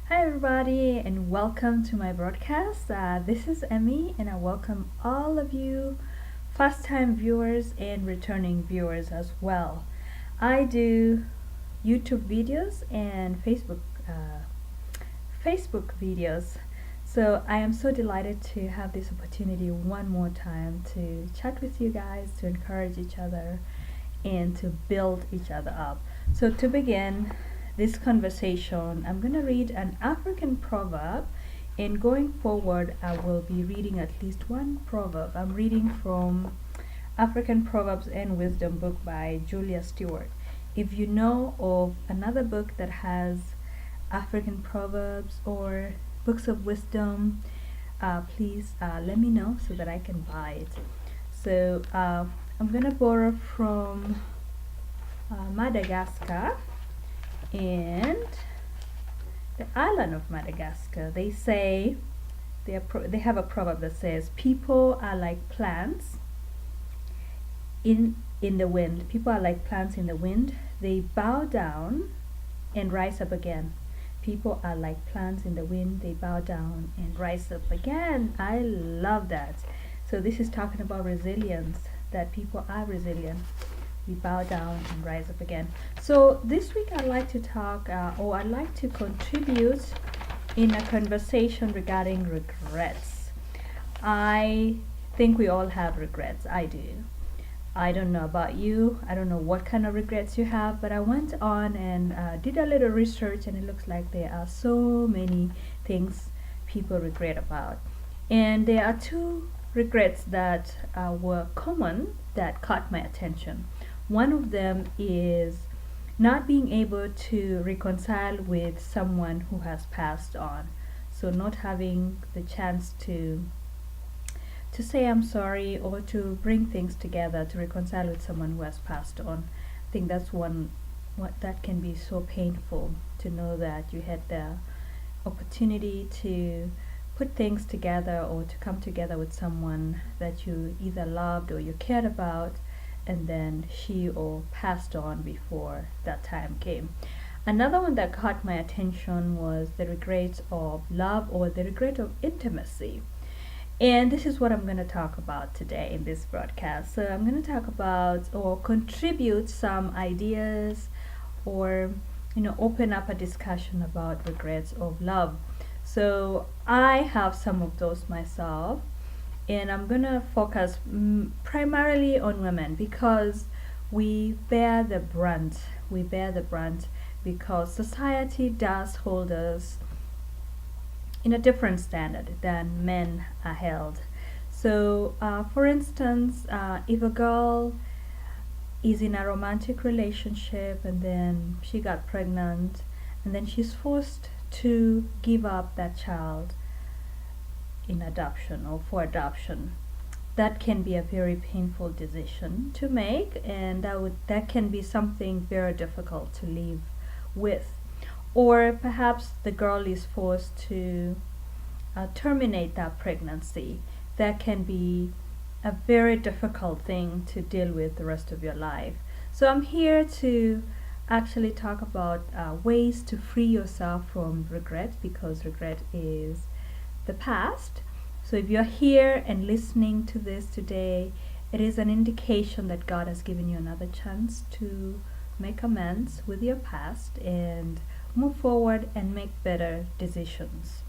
Hi, everybody, and welcome to my broadcast. This is Emmy, and I welcome all of you first time viewers and returning viewers as well. I do YouTube videos and Facebook videos. So I am so delighted to have this opportunity one more time to chat with you guys, to encourage each other, and to build each other up. So to begin this conversation, I'm going to read an African proverb, and going forward, I will be reading at least one proverb. I'm reading from African Proverbs and Wisdom book by Julia Stewart. If you know of another book that has African proverbs or books of wisdom, please let me know so that I can buy it. So I'm gonna borrow from Madagascar, and the island of Madagascar. They say they have a proverb that says, "People are like plants in the wind. People are like plants in the wind. They bow down and rise up again." People are like plants in the wind. They bow down and rise up again. I love that. So this is talking about resilience, that people are resilient. We bow down and rise up again. So this week I'd like to talk, or I'd like to contribute in a conversation regarding regrets. I think we all have regrets. I do. I don't know about you. I don't know what kind of regrets you have, but I went on and did a little research, and it looks like there are so many things people regret about. And there are two regrets that were common that caught my attention. One of them is not being able to reconcile with someone who has passed on. So not having the chance to say I'm sorry, or to bring things together to reconcile with someone who has passed on. I think that's one what that can be so painful, to know that you had the opportunity to put things together or to come together with someone that you either loved or you cared about, and then she or passed on before that time came. Another one that caught my attention was the regret of love, or the regret of intimacy. And this is what I'm going to talk about today in this broadcast. So I'm going to talk about, or contribute some ideas, or open up a discussion about regrets of love. So I have some of those myself, and I'm going to focus primarily on women, because we bear the brunt. We bear the brunt because society does hold us in a different standard than men are held. So, for instance, if a girl is in a romantic relationship and then she got pregnant, and then she's forced to give up that child in adoption or for adoption, that can be a very painful decision to make, and that can be something very difficult to live with. Or perhaps the girl is forced to terminate that pregnancy. That can be a very difficult thing to deal with the rest of your life. So I'm here to actually talk about ways to free yourself from regret, because regret is the past. So if you're here and listening to this today, it is an indication that God has given you another chance to make amends with your past and move forward and make better decisions.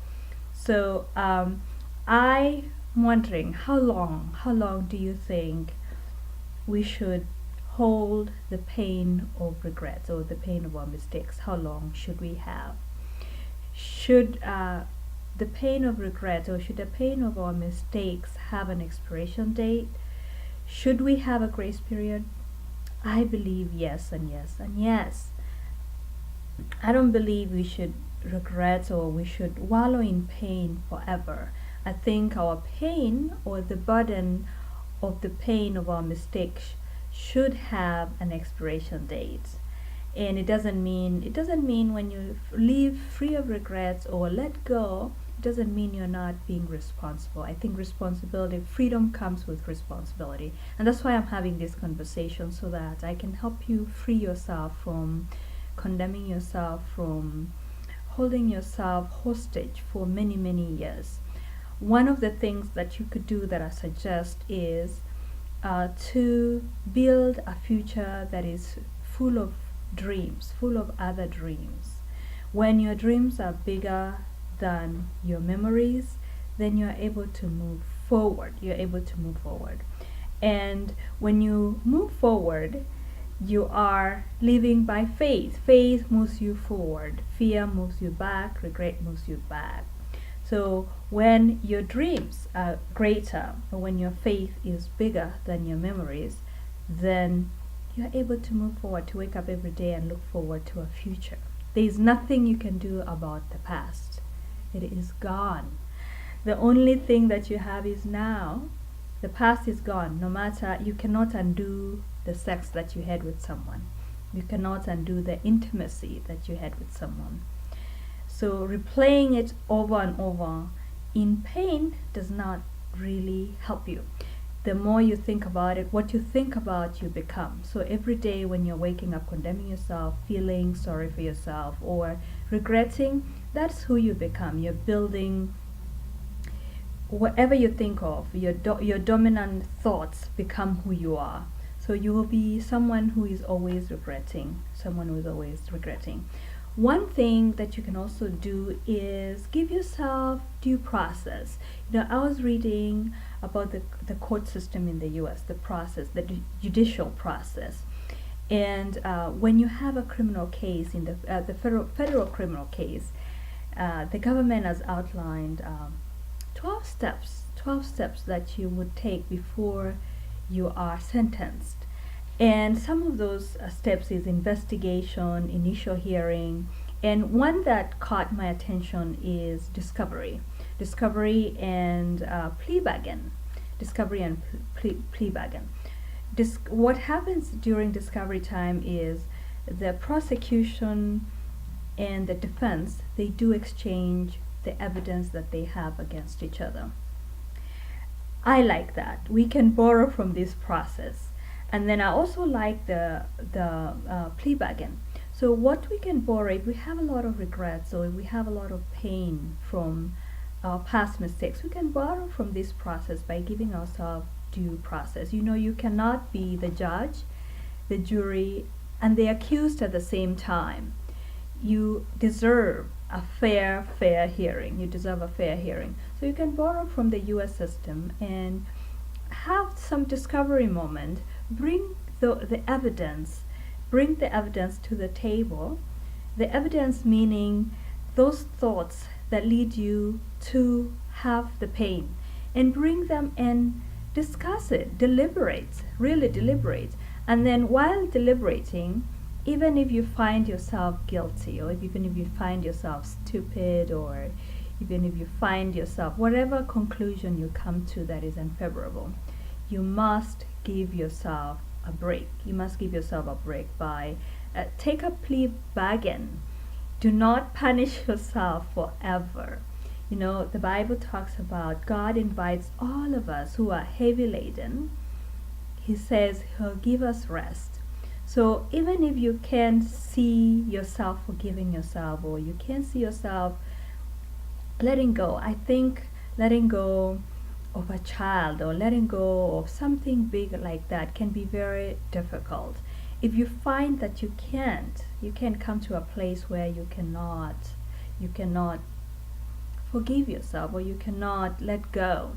So I'm wondering, how long do you think we should hold the pain of regrets, or the pain of our mistakes? How long should we have? Should the pain of regrets, or should the pain of our mistakes have an expiration date? Should we have a grace period? I believe yes, and yes, and yes. I don't believe we should regret, or we should wallow in pain forever. I think our pain, or the burden of the pain of our mistakes, should have an expiration date. And it doesn't mean when you live free of regrets or let go, it doesn't mean you're not being responsible. I think freedom comes with responsibility. And that's why I'm having this conversation, so that I can help you free yourself from condemning yourself, from holding yourself hostage for many, many years. One of the things that you could do that I suggest is to build a future that is full of dreams, full of other dreams. When your dreams are bigger than your memories, then you're able to move forward. You're able to move forward. And when you move forward, you are living by faith. Faith moves you forward. Fear moves you back. Regret moves you back. So when your dreams are greater, or when your faith is bigger than your memories, then you're able to move forward, to wake up every day and look forward to a future. There is nothing you can do about the past. It is gone. The only thing that you have is now. The past is gone. No matter, you cannot undo the sex that you had with someone. You cannot undo the intimacy that you had with someone. So replaying it over and over in pain does not really help you. The more you think about it, what you think about, you become. So every day when you're waking up condemning yourself, feeling sorry for yourself, or regretting, that's who you become. You're building whatever you think of. Your dominant thoughts become who you are. So you will be someone who is always regretting. One thing that you can also do is give yourself due process. I was reading about the court system in the US, the judicial process. And when you have a criminal case, in the federal criminal case, the government has outlined 12 steps that you would take before you are sentenced. And some of those steps is investigation, initial hearing, and one that caught my attention is discovery and plea bargain. What happens during discovery time is the prosecution and the defense, they do exchange the evidence that they have against each other. I like that. We can borrow from this process. And then I also like the plea bargain. So what we can borrow, if we have a lot of regrets or if we have a lot of pain from our past mistakes, we can borrow from this process by giving ourselves due process. You cannot be the judge, the jury, and the accused at the same time. You deserve a fair hearing. You deserve a fair hearing. So you can borrow from the US system and have some discovery moment. Bring the evidence to the table. The evidence meaning those thoughts that lead you to have the pain, and bring them and discuss it, really deliberate. And then while deliberating, even if you find yourself guilty, or even if you find yourself stupid, or even if you find yourself, whatever conclusion you come to that is unfavorable, you must give yourself a break. You must give yourself a break by take a plea bargain. Do not punish yourself forever. The Bible talks about God invites all of us who are heavy laden. He says He'll give us rest. So even if you can't see yourself forgiving yourself, or you can't see yourself letting go, I think letting go of a child or letting go of something big like that can be very difficult. If you find that you can't come to a place where you cannot forgive yourself, or you cannot let go,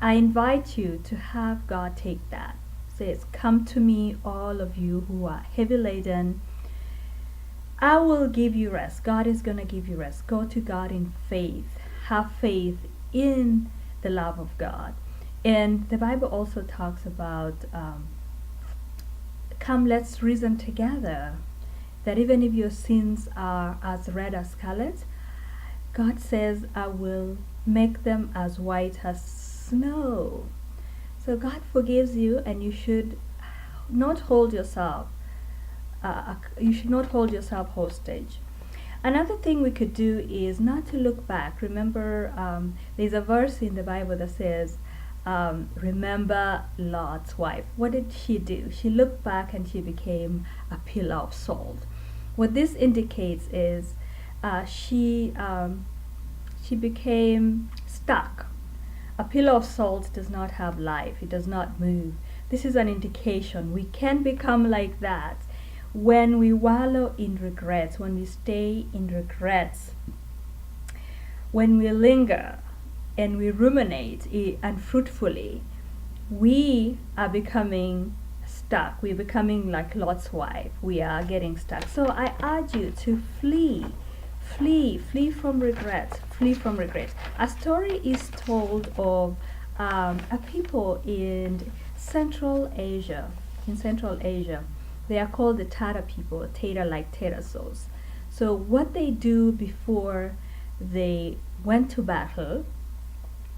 I invite you to have God take that. Says, come to me, all of you who are heavy laden. I will give you rest. God is going to give you rest. Go to God in faith. Have faith in the love of God. And the Bible also talks about come, let's reason together, that even if your sins are as red as scarlet, God says, I will make them as white as snow. So God forgives you, and you should not hold yourself hostage. Another thing we could do is not to look back. Remember, there's a verse in the Bible that says, remember Lot's wife. What did she do? She looked back and she became a pillar of salt. What this indicates is she became stuck. A pillar of salt does not have life, it does not move. This is an indication we can become like that when we wallow in regrets, when we stay in regrets, when we linger and we ruminate unfruitfully. We are becoming stuck. We're becoming like Lot's wife. We are getting stuck. So I urge you to flee from regret, flee from regret. A story is told of a people in Central Asia. In Central Asia, they are called the Tata people, Tata like pterosaurs. So what they do before they went to battle,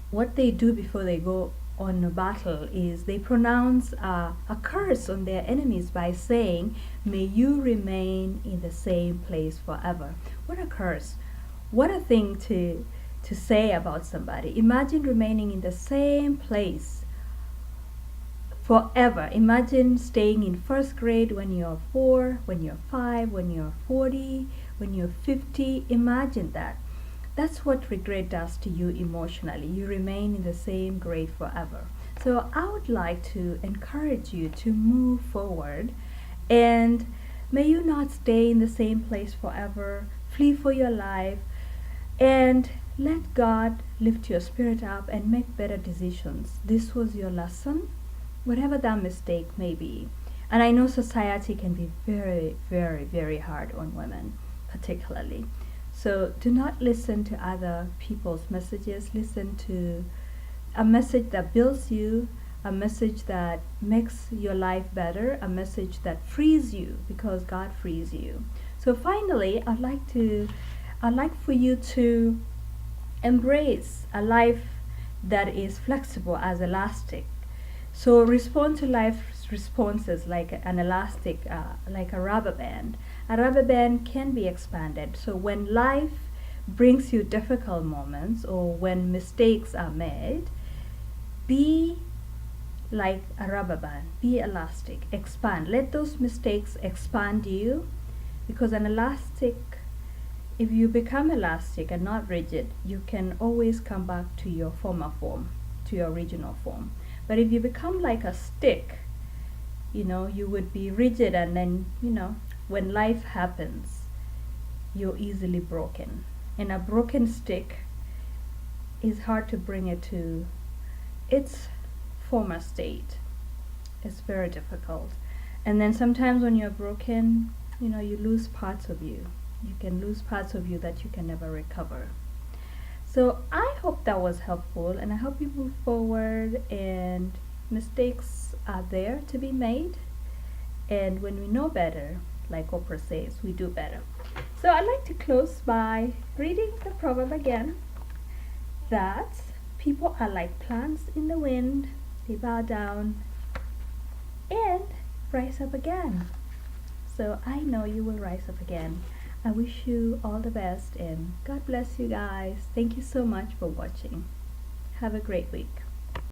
what they do before they go on a battle is they pronounce a curse on their enemies by saying, "May you remain in the same place forever." What a curse! What a thing to say about somebody. Imagine remaining in the same place forever. Imagine staying in first grade when you're 4, when you're 5, when you're 40, when you're 50. Imagine that. That's what regret does to you emotionally. You remain in the same grade forever. So I would like to encourage you to move forward, and may you not stay in the same place forever. Flee for your life and let God lift your spirit up and make better decisions. This was your lesson, whatever that mistake may be. And I know society can be very, very, very hard on women, particularly. So do not listen to other people's messages. Listen to a message that builds you, a message that makes your life better, a message that frees you because God frees you. So finally, I'd like for you to embrace a life that is flexible as elastic. So respond to life's responses like an elastic, like a rubber band. A rubber band can be expanded. So when life brings you difficult moments or when mistakes are made, be like a rubber band. Be elastic. Expand. Let those mistakes expand you, because an elastic, if you become elastic and not rigid, you can always come back to your former form, to your original form. But if you become like a stick, you would be rigid, and then, when life happens, you're easily broken. And a broken stick is hard to bring it to its former state. It's very difficult. And then sometimes when you're broken, you lose parts of you. You can lose parts of you that you can never recover. So I hope that was helpful, and I hope you move forward, and mistakes are there to be made. And when we know better, like Oprah says, we do better. So I'd like to close by reading the proverb again, that people are like plants in the wind. They bow down and rise up again. So I know you will rise up again. I wish you all the best, and God bless you guys. Thank you so much for watching. Have a great week.